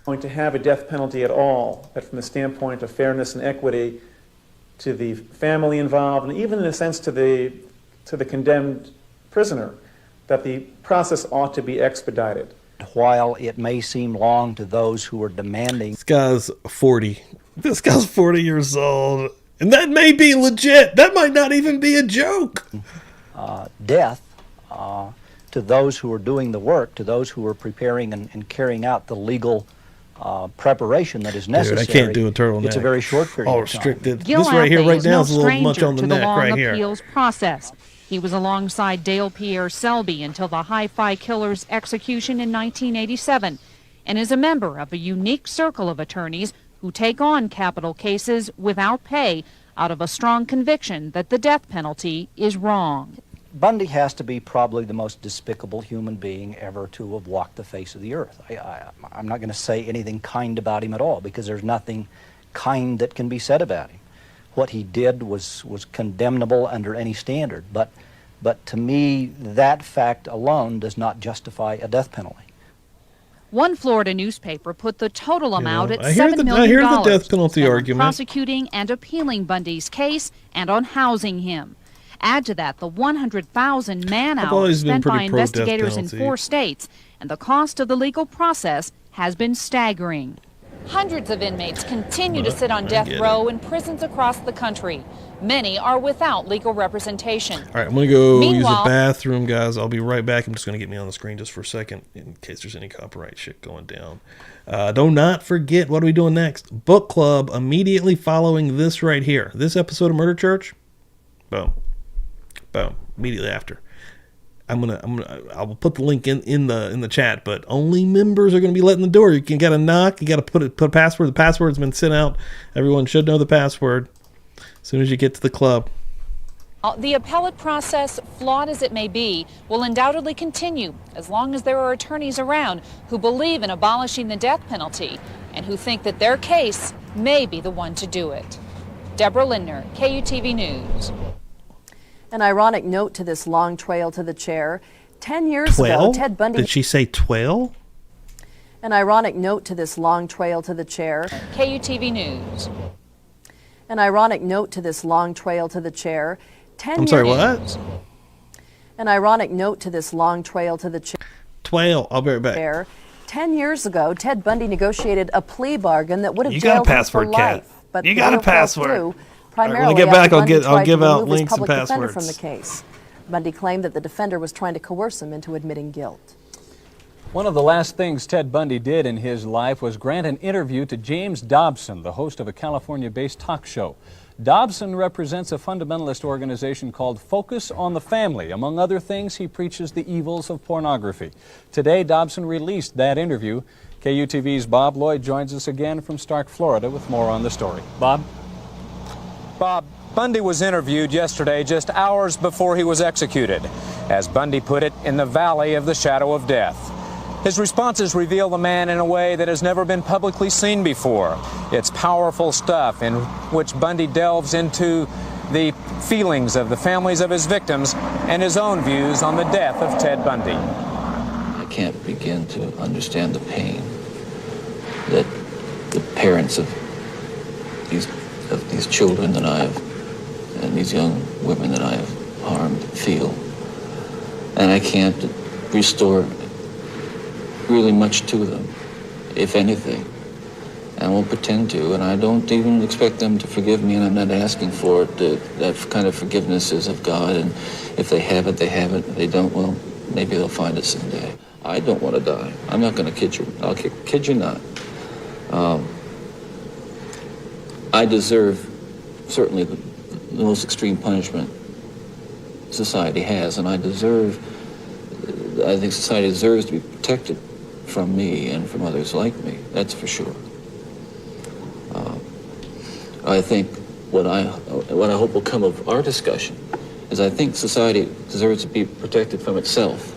going to have a death penalty at all, that from the standpoint of fairness and equity to the family involved, and even in a sense to the condemned prisoner, that the process ought to be expedited. While it may seem long to those who are demanding... This guy's 40. This guy's 40 years old. And that may be legit. That might not even be a joke. Death to those who are doing the work, to those who are preparing and carrying out the legal preparation that is necessary. Dude, I can't do a turtleneck. It's a very short period All of time. restricted. Gil This right here, Athey right is now, no is a little much stranger on the to the neck long right here. appeals process. He was alongside Dale Pierre Selby until the Hi-Fi Killer's execution in 1987 and is a member of a unique circle of attorneys who take on capital cases without pay out of a strong conviction that the death penalty is wrong. Bundy has to be probably the most despicable human being ever to have walked the face of the earth. I'm not going to say anything kind about him at all, because there's nothing kind that can be said about him. What he did was condemnable under any standard, but to me, that fact alone does not justify a death penalty. One Florida newspaper put the total amount at I hear $7 the- million I hear the death penalty spent on argument. prosecuting and appealing Bundy's case and on housing him. Add to that the 100,000 I've man-hours always been spent by pretty pro-death investigators in penalty. 4 states, and the cost of the legal process has been staggering. Hundreds of inmates continue to sit on death row in prisons across the country. Many are without legal representation. All right, I'm going to go use the Meanwhile- bathroom, guys. I'll be right back. I'm just going to get me on the screen just for a second in case there's any copyright shit going down. Do not forget, what are we doing next? Book club immediately following this right here. This episode of Murder Church. Boom. Boom. Immediately after. I will put the link in the chat, but only members are going to be let in the door. You got to knock. You got to put a password. The password's been sent out. Everyone should know the password as soon as you get to the club. The appellate process, flawed as it may be, will undoubtedly continue as long as there are attorneys around who believe in abolishing the death penalty and who think that their case may be the one to do it. Deborah Lindner, KUTV News. An ironic note to this long trail to the chair. 10 years ago, 12? Ted Bundy... Did she say 12? An ironic note to this long trail to the chair. KUTV News. An ironic note to this long trail to the chair. 10 I'm sorry, years... what? An ironic note to this long trail to the chair. 12. I'll be right back. Chair. 10 years ago, Ted Bundy negotiated a plea bargain that would have You got a jailed him password, for Kat. life. But You the got a deal fell password. through, All right, when I primarily get back, after I'll Bundy give tried to out remove his links and public defender from passwords. the case. Bundy claimed that the defender was trying to coerce him into admitting guilt. One of the last things Ted Bundy did in his life was grant an interview to James Dobson, the host of a California-based talk show. Dobson represents a fundamentalist organization called Focus on the Family. Among other things, he preaches the evils of pornography. Today, Dobson released that interview. KUTV's Bob Lloyd joins us again from Stark, Florida, with more on the story. Bob? Bob, Bundy was interviewed yesterday just hours before he was executed. As Bundy put it, in the valley of the shadow of death. His responses reveal the man in a way that has never been publicly seen before. It's powerful stuff in which Bundy delves into the feelings of the families of his victims and his own views on the death of Ted Bundy. I can't begin to understand the pain that the parents of these children that I have, and these young women that I have harmed, feel. And I can't restore really much to them, if anything. I won't pretend to, and I don't even expect them to forgive me, and I'm not asking for it. That kind of forgiveness is of God, and if they have it, they have it. If they don't, well, maybe they'll find it someday. I don't want to die. I'm not going to kid you. I'll kid you not. I deserve certainly the most extreme punishment society has, and I deserve I think society deserves to be protected from me and from others like me. That's for sure. I think what I hope will come of our discussion is I think society deserves to be protected from itself.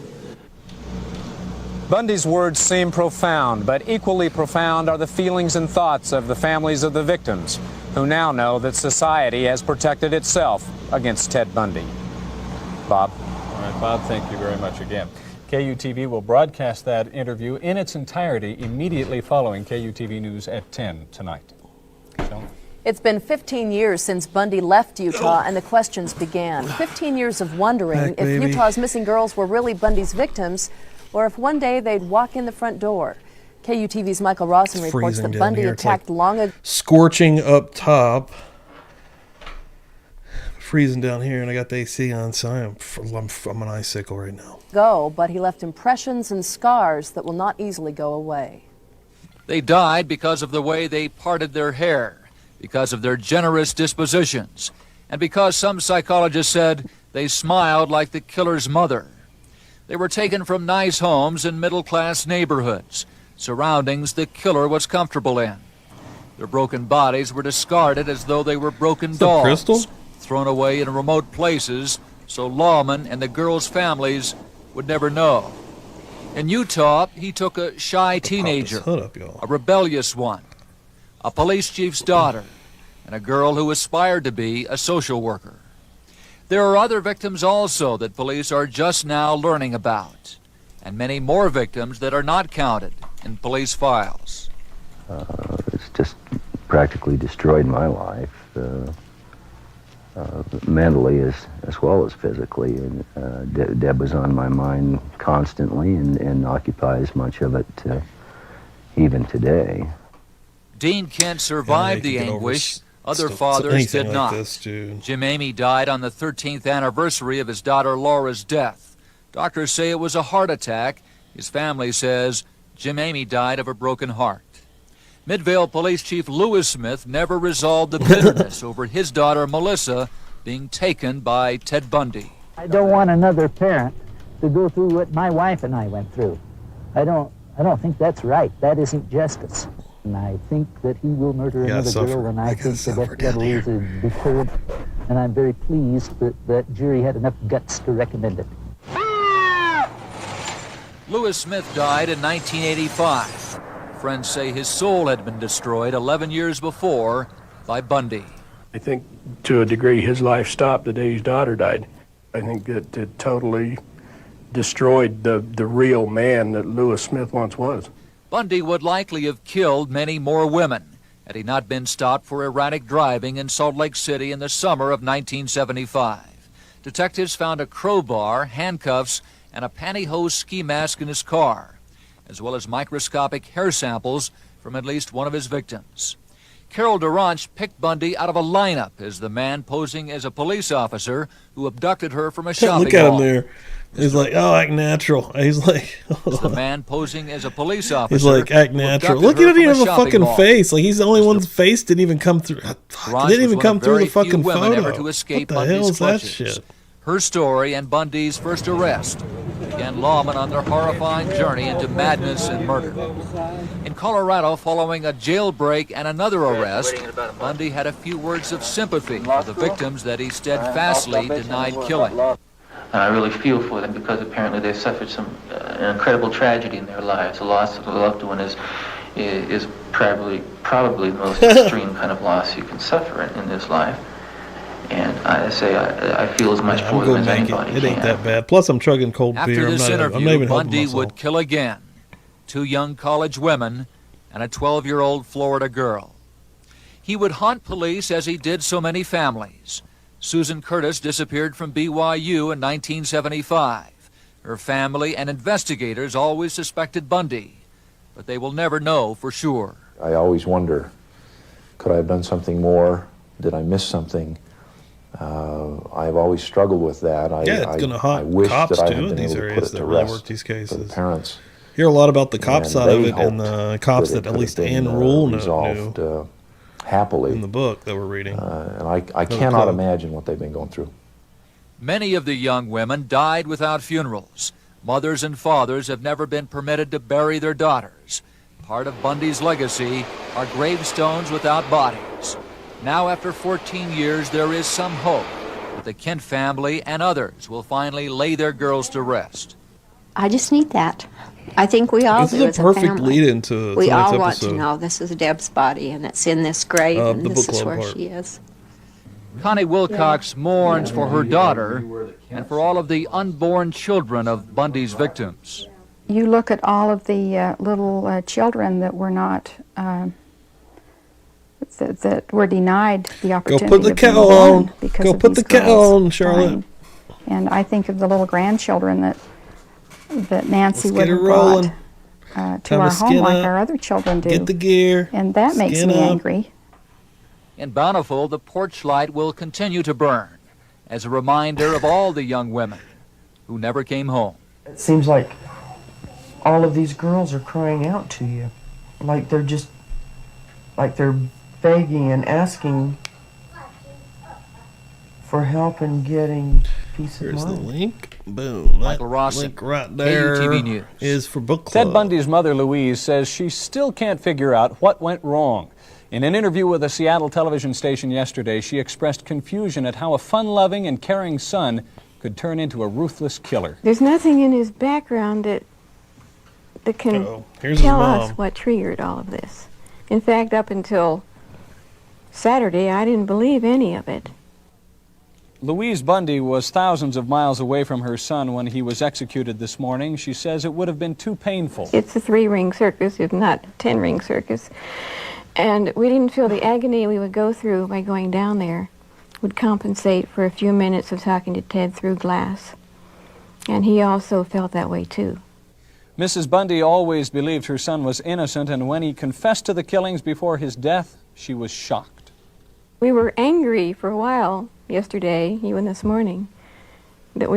Bundy's words seem profound, but equally profound are the feelings and thoughts of the families of the victims, who now know that society has protected itself against Ted Bundy. Bob? All right, Bob, thank you very much again. KUTV will broadcast that interview in its entirety immediately following KUTV News at 10 tonight. Shelley? It's been 15 years since Bundy left Utah and the questions began. 15 years of wondering if Utah's missing girls were really Bundy's victims or if one day they'd walk in the front door. KUTV's Michael Rawson reports that Bundy attacked long ago. Scorching up top. Freezing down here, and I got the AC on, so I'm an icicle right now. But he left impressions and scars that will not easily go away. They died because of the way they parted their hair, because of their generous dispositions, and because some psychologists said they smiled like the killer's mother. They were taken from nice homes in middle-class neighborhoods, surroundings the killer was comfortable in. Their broken bodies were discarded as though they were broken dolls, crystal? thrown away in remote places so lawmen and the girls' families would never know. In Utah, he took a shy teenager, a rebellious one, a police chief's daughter, and a girl who aspired to be a social worker. There are other victims also that police are just now learning about, and many more victims that are not counted in police files. It's just practically destroyed my life, mentally as well as physically. And Deb was on my mind constantly and occupies much of it even today. Dean Kent survived the anguish. Other fathers did not. Jim Amy died on the 13th anniversary of his daughter Laura's death. Doctors say it was a heart attack. His family says Jim Amy died of a broken heart. Midvale Police Chief Lewis Smith never resolved the bitterness over his daughter Melissa being taken by Ted Bundy. I don't want another parent to go through what my wife and I went through. I don't think that's right. That isn't justice. And I think that he will murder another girl, and I think the death penalty is a deterrent. And I'm very pleased that that jury had enough guts to recommend it. Lewis Smith died in 1985. Friends say his soul had been destroyed 11 years before by Bundy. I think to a degree his life stopped the day his daughter died. I think that it totally destroyed the real man that Lewis Smith once was. Bundy would likely have killed many more women had he not been stopped for erratic driving in Salt Lake City in the summer of 1975. Detectives found a crowbar, handcuffs, and a pantyhose ski mask in his car, as well as microscopic hair samples from at least one of his victims. Carol Duranch picked Bundy out of a lineup as the man posing as a police officer who abducted her from a shopping Look at him mall. there. He's like, oh, act natural. He's like, As the man posing as a police officer. he's like, act natural. abducted Look her at him, he from has a shopping fucking mall. face. Like, he's the only one's face didn't even come through. Duranch Didn't even was come one of through the very few fucking women photo. ever to escape What the hell Bundy's is that clutches. shit? Her story and Bundy's first arrest began lawmen on their horrifying journey into madness and murder. In Colorado, following a jailbreak and another arrest, Bundy had a few words of sympathy for the victims that he steadfastly denied killing. And I really feel for them because apparently they suffered an incredible tragedy in their lives. The loss of a loved one is probably the most extreme kind of loss you can suffer in this life. And I feel as much for them as anybody It can. ain't that bad. Plus, I'm chugging cold After beer. this I'm not interview, even helping Bundy myself. would kill again. 2 young college women and a 12-year-old Florida girl. He would haunt police as he did so many families. Susan Curtis disappeared from BYU in 1975. Her family and investigators always suspected Bundy, but they will never know for sure. I always wonder, could I have done something more? Did I miss something? I've always struggled with that. Yeah, it's going to I haunt wish cops that I too had in been these able to put areas it that to really rest work these for the cases. parents. Hear a lot about the cop And side of they it and the hoped cops that it that at could least have been, Ann Rule resolved knew happily in the book that we're reading. And I No cannot clue. imagine what they've been going through. Many of the young women died without funerals. Mothers and fathers have never been permitted to bury their daughters. Part of Bundy's legacy are gravestones without bodies. Now, after 14 years, there is some hope that the Kent family and others will finally lay their girls to rest. I just need that. I think we all do as a family. This is a perfect lead-in to we tonight's all want episode. to know this is Deb's body, and it's in this grave, and the this book is club where part. she is. Connie Wilcox mourns for her daughter and for all of the unborn children of Bundy's victims. You look at all of the little children that were not, that were denied the opportunity Go put the of being kettle born on. because Go of put the these kettle girls on, Charlotte. dying. And I think of the little grandchildren that Nancy Let's would get have it rolling. brought to Time our to home skin like up. our other children do. Get the gear. And that makes Skin me up. angry. In Bountiful, the porch light will continue to burn as a reminder of all the young women who never came home. It seems like all of these girls are crying out to you. Like they're begging and asking for help and getting peace of Here's the mind. link. Boom. Michael That Rossi, link right there KUTV News. is for book club. Ted Bundy's mother, Louise, says she still can't figure out what went wrong. In an interview with a Seattle television station yesterday, she expressed confusion at how a fun-loving and caring son could turn into a ruthless killer. There's nothing in his background that can Here's his tell mom. us what triggered all of this. In fact, up until Saturday, I didn't believe any of it. Louise Bundy was thousands of miles away from her son when he was executed this morning. She says it would have been too painful. It's a 3-ring circus, if not 10-ring circus. And we didn't feel the agony we would go through by going down there would compensate for a few minutes of talking to Ted through glass. And he also felt that way too. Mrs. Bundy always believed her son was innocent, and when he confessed to the killings before his death, she was shocked. We were angry for a while yesterday, even this morning, that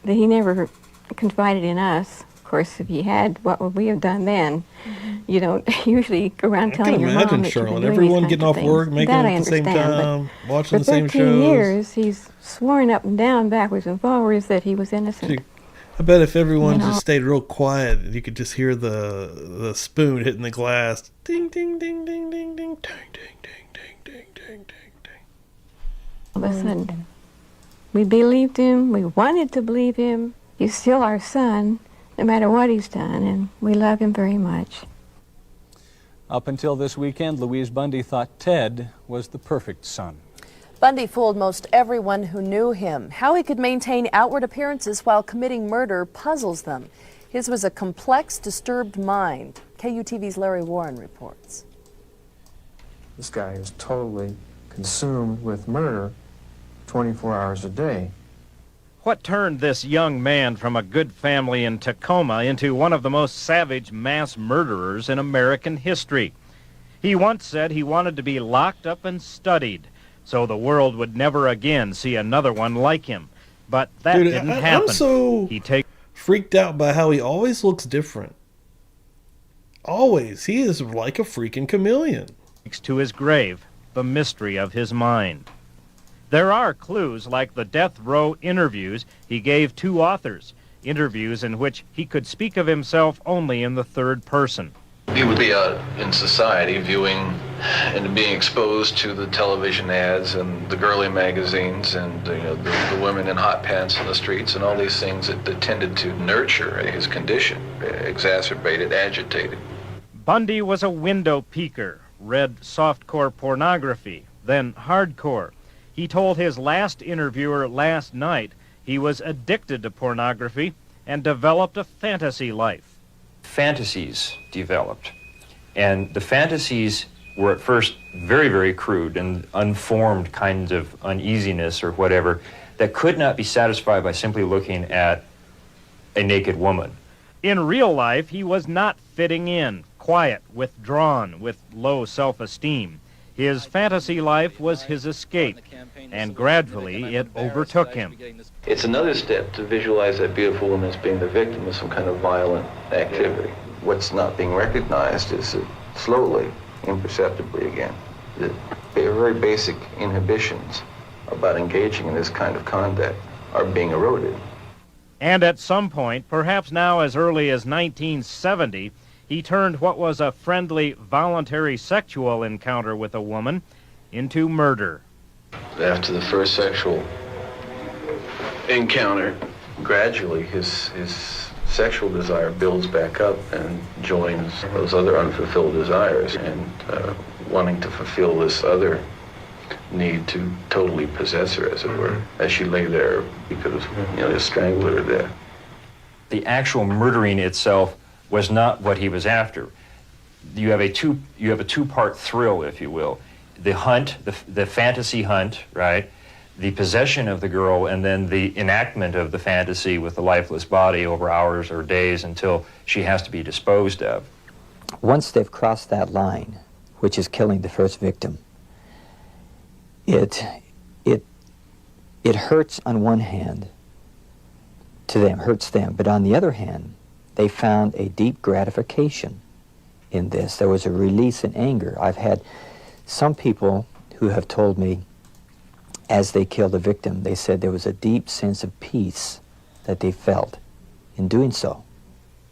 he never confided in us. Of course, if he had, what would we have done then? You don't usually go around telling your mom imagine, that you've been Charlotte, doing everyone these getting kinds off of work, things. making That it I at the same understand, time, but watching the for same 13 shows. years, he's sworn up and down, backwards and forwards, that he was innocent. I bet if everyone You know. just stayed real quiet, you could just hear the spoon hitting the glass. Ding, ding, ding, ding, ding, ding, ding, ding, ding, ding, ding, ding, ding. All of a sudden, we believed him. We wanted to believe him. He's still our son, no matter what he's done, and we love him very much. Up until this weekend, Louise Bundy thought Ted was the perfect son. Bundy fooled most everyone who knew him. How he could maintain outward appearances while committing murder puzzles them. His was a complex, disturbed mind. KUTV's Larry Warren reports. This guy is totally consumed with murder 24 hours a day. What turned this young man from a good family in Tacoma into one of the most savage mass murderers in American history? He once said he wanted to be locked up and studied, so the world would never again see another one like him. But that Dude, didn't I'm happen. so freaked out by how he always looks different. Always. He is like a freaking chameleon. Takes to his grave the mystery of his mind. There are clues like the death row interviews he gave 2 authors, interviews in which he could speak of himself only in the third person. He would be out in society viewing and being exposed to the television ads and the girly magazines and the women in hot pants on the streets and all these things that tended to nurture his condition, exacerbate it, agitate it. Bundy was a window peeker, read softcore pornography, then hardcore. He told his last interviewer last night he was addicted to pornography and developed a fantasy life. Fantasies developed, and the fantasies were at first very, very crude and unformed kinds of uneasiness or whatever that could not be satisfied by simply looking at a naked woman. In real life, he was not fitting in, quiet, withdrawn, with low self-esteem. His fantasy life was his escape, and gradually it overtook him. It's another step to visualize that beautiful woman as being the victim of some kind of violent activity. What's not being recognized is that slowly, imperceptibly again, the very basic inhibitions about engaging in this kind of conduct are being eroded. And at some point, perhaps now as early as 1970, he turned what was a friendly, voluntary sexual encounter with a woman into murder. After the first sexual encounter, gradually his sexual desire builds back up and joins those other unfulfilled desires, and wanting to fulfill this other need to totally possess her, as it were. As she lay there, he could have, just strangled her to death. The actual murdering itself was not what he was after. You have a two-part thrill, if you will. The hunt, the fantasy hunt, right? The possession of the girl, and then the enactment of the fantasy with the lifeless body over hours or days until she has to be disposed of. Once they've crossed that line, which is killing the first victim, it hurts on one hand to them, hurts them, but on the other hand, they found a deep gratification in this. There was a release in anger. I've had some people who have told me as they killed a victim, they said there was a deep sense of peace that they felt in doing so.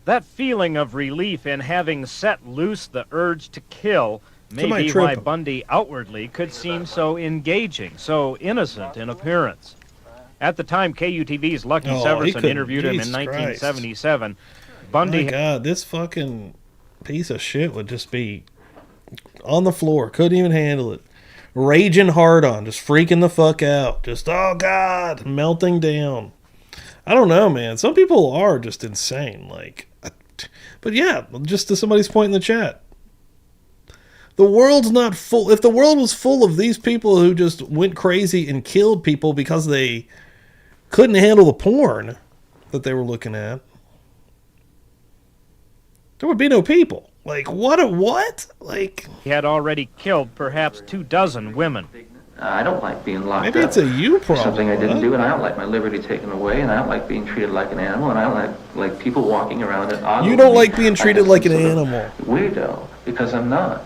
That feeling of relief in having set loose the urge to kill may be why Bundy outwardly could seem so engaging, so innocent in appearance. At the time KUTV's Lucky Severson interviewed him in 1977, Bundy... My God, this fucking piece of shit would just be on the floor, couldn't even handle it. Raging hard on, just freaking the fuck out. Just, oh God, melting down. I don't know, man. Some people are just insane. But yeah, just to somebody's point in the chat. The world's not full. If the world was full of these people who just went crazy and killed people because they couldn't handle the porn that they were looking at, there would be no people. What? He had already killed perhaps 24 women. I don't like being locked up. Maybe it's a you problem. Something I didn't do, and I don't like my liberty taken away, and I don't like being treated like an animal, and I don't like people walking around and ogling. You don't like being treated like an animal. Weirdo, because I'm not.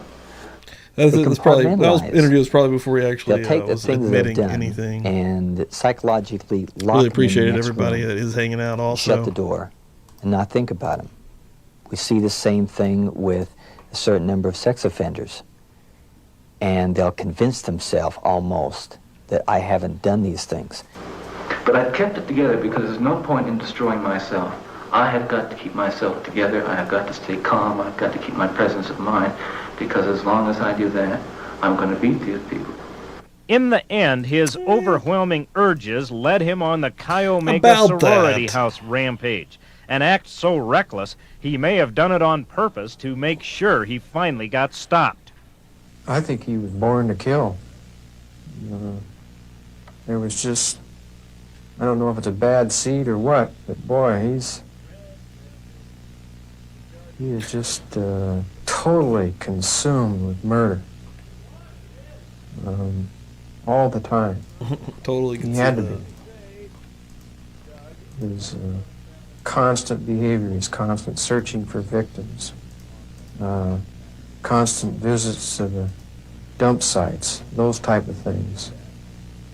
That interview was probably before he actually take the was things admitting done anything. And psychologically lock Really them appreciate in the next everybody room, that is hanging out also. shut the door and not think about them. We see the same thing with a certain number of sex offenders, and they'll convince themselves almost that I haven't done these things. But I've kept it together because there's no point in destroying myself. I have got to keep myself together. I have got to stay calm. I've got to keep my presence of mind, because as long as I do that, I'm going to beat these people. In the end, his overwhelming urges led him on the Chi Omega sorority house rampage, an act so reckless he may have done it on purpose to make sure he finally got stopped. I think he was born to kill. There was just, I don't know if it's a bad seed or what, but boy, he is just totally consumed with murder. All the time. Totally consumed. He had to be. His constant behavior, his constant searching for victims, constant visits to the dump sites, those type of things,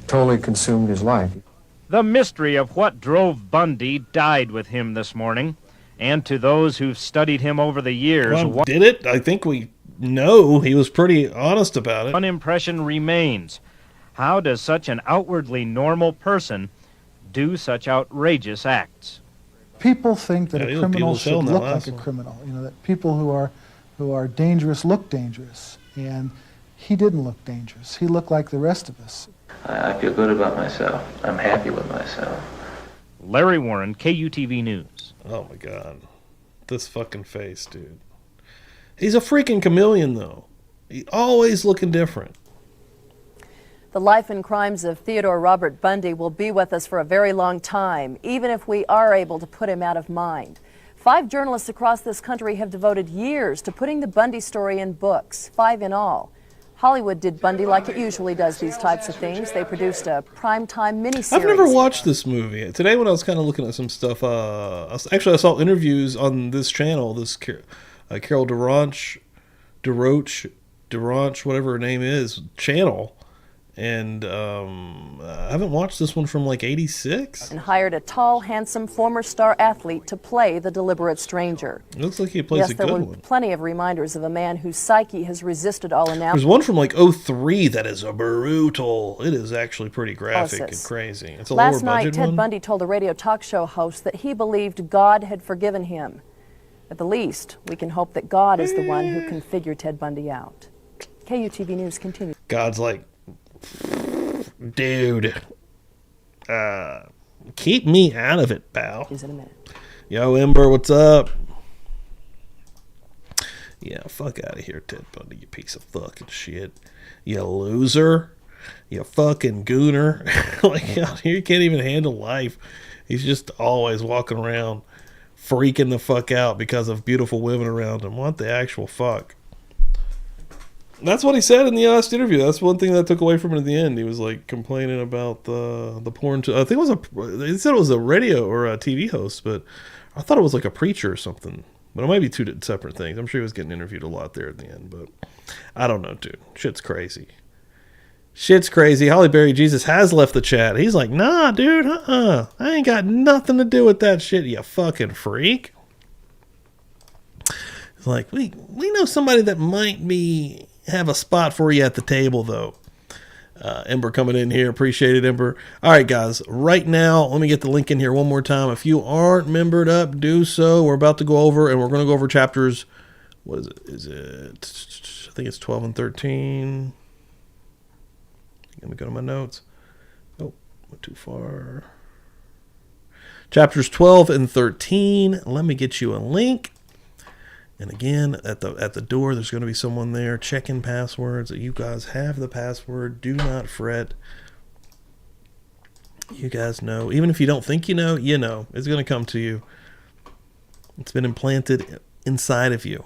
totally consumed his life. The mystery of what drove Bundy died with him this morning. And to those who've studied him over the years... Well, did it? I think we know he was pretty honest about it. One impression remains. How does such an outwardly normal person do such outrageous acts? People think that a criminal should look like a criminal. That people who are dangerous look dangerous. And he didn't look dangerous. He looked like the rest of us. I feel good about myself. I'm happy with myself. Larry Warren, KUTV News. Oh my God. This fucking face, dude. He's a freaking chameleon, though. He's always looking different. The life and crimes of Theodore Robert Bundy will be with us for a very long time, even if we are able to put him out of mind. 5 journalists across this country have devoted years to putting the Bundy story in books, 5 in all. Hollywood did Bundy like it usually does these types of things. They produced a primetime miniseries. I've never watched this movie. Today when I was kind of looking at some stuff, I saw interviews on this channel, this Carol DeRoche, whatever her name is, channel. And I haven't watched this one from like 86. And hired a tall, handsome former star athlete to play the deliberate stranger. It looks like he plays a good one. Yes, there were plenty of reminders of a man whose psyche has resisted all analysis. There's one from like 03 that is brutal. It is actually pretty graphic and crazy. It's a lower budget one. Last night, Ted Bundy told a radio talk show host that he believed God had forgiven him. At the least, we can hope that God is the one who can figure Ted Bundy out. KUTV News continues. God's like, dude, keep me out of it, pal. In a minute. Yo, Ember, what's up? Yeah, fuck out of here, Ted Bundy, you piece of fucking shit. You loser. You fucking gooner. Like, out here, you can't even handle life. He's just always walking around freaking the fuck out because of beautiful women around him. What the actual fuck? That's what he said in the last interview. That's one thing that I took away from it at the end. He was like complaining about the porn. I think it was they said it was a radio or a TV host, but I thought it was like a preacher or something. But it might be two separate things. I'm sure he was getting interviewed a lot there at the end, but I don't know, dude. Shit's crazy. Shit's crazy. Holly Berry Jesus has left the chat. He's like, nah, dude, I ain't got nothing to do with that shit, you fucking freak. It's like, we know somebody that might have a spot for you at the table, though. Ember coming in here. Appreciate it, Ember. All right, guys. Right now, let me get the link in here one more time. If you aren't membered up, do so. We're about to go over, and we're going to go over chapters. What is it? Is it? I think it's 12 and 13. Let me go to my notes. Oh, went too far. Chapters 12 and 13. Let me get you a link. And again, at the door, there's going to be someone there checking passwords. You guys have the password. Do not fret. You guys know. Even if you don't think you know. It's going to come to you. It's been implanted inside of you.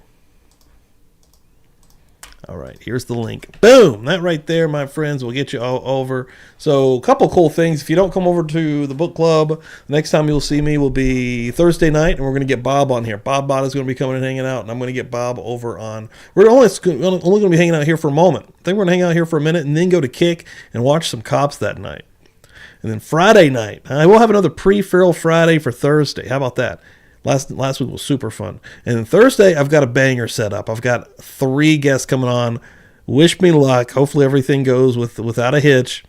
All right, here's the link. Boom! That right there, my friends, will get you all over. So, a couple cool things. If you don't come over to the book club, the next time you'll see me will be Thursday night, and we're going to get Bob on here. Bob Bott is going to be coming and hanging out, and I'm going to get Bob over on... We're only going to be hanging out here for a moment. I think we're going to hang out here for a minute and then go to Kick and watch some Cops that night. And then Friday night, I will have another pre-Feral Friday for Thursday. How about that? Last week was super fun. And then Thursday, I've got a banger set up. I've got 3 guests coming on. Wish me luck. Hopefully everything goes without a hitch.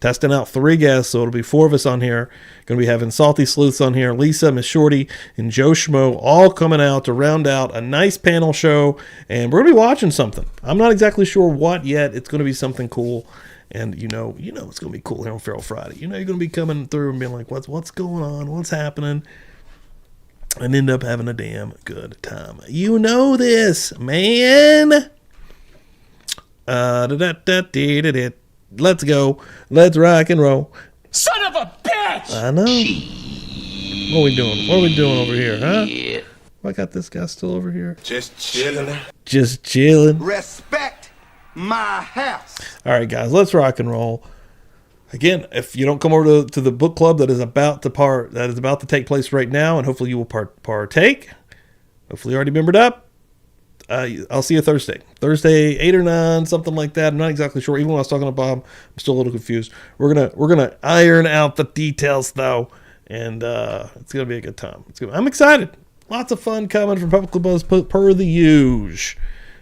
Testing out 3 guests, so it'll be 4 of us on here. Going to be having Salty Sleuths on here, Lisa, Miss Shorty, and Joe Schmo all coming out to round out a nice panel show. And we're going to be watching something. I'm not exactly sure what yet. It's going to be something cool. And you know it's going to be cool here on Feral Friday. You're going to be coming through and being like, what's going on? What's happening? And end up having a damn good time. You know this, man. Let's go. Let's rock and roll. Son of a bitch! I know. What are we doing? What are we doing over here, huh? I got this guy still over here. Just chilling. Just chilling. Respect my house. All right, guys, let's rock and roll. Again, if you don't come over to the book club that is about to take place right now, and hopefully you will partake. Hopefully you're already membered up. I'll see you Thursday. Thursday, 8 or 9, something like that. I'm not exactly sure. Even when I was talking to Bob, I'm still a little confused. We're gonna iron out the details though, and it's gonna be a good time. I'm excited. Lots of fun coming from Publicly Buzz per the usual.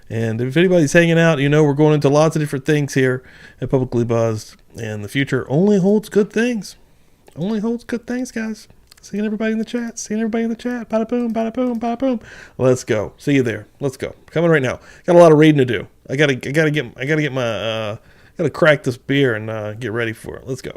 And if anybody's hanging out, we're going into lots of different things here at Publicly Buzzed. And the future only holds good things. Only holds good things, guys. Seeing everybody in the chat. Bada boom, bada boom, bada boom. Let's go. See you there. Let's go. Coming right now. Got a lot of reading to do. I gotta crack this beer and get ready for it. Let's go.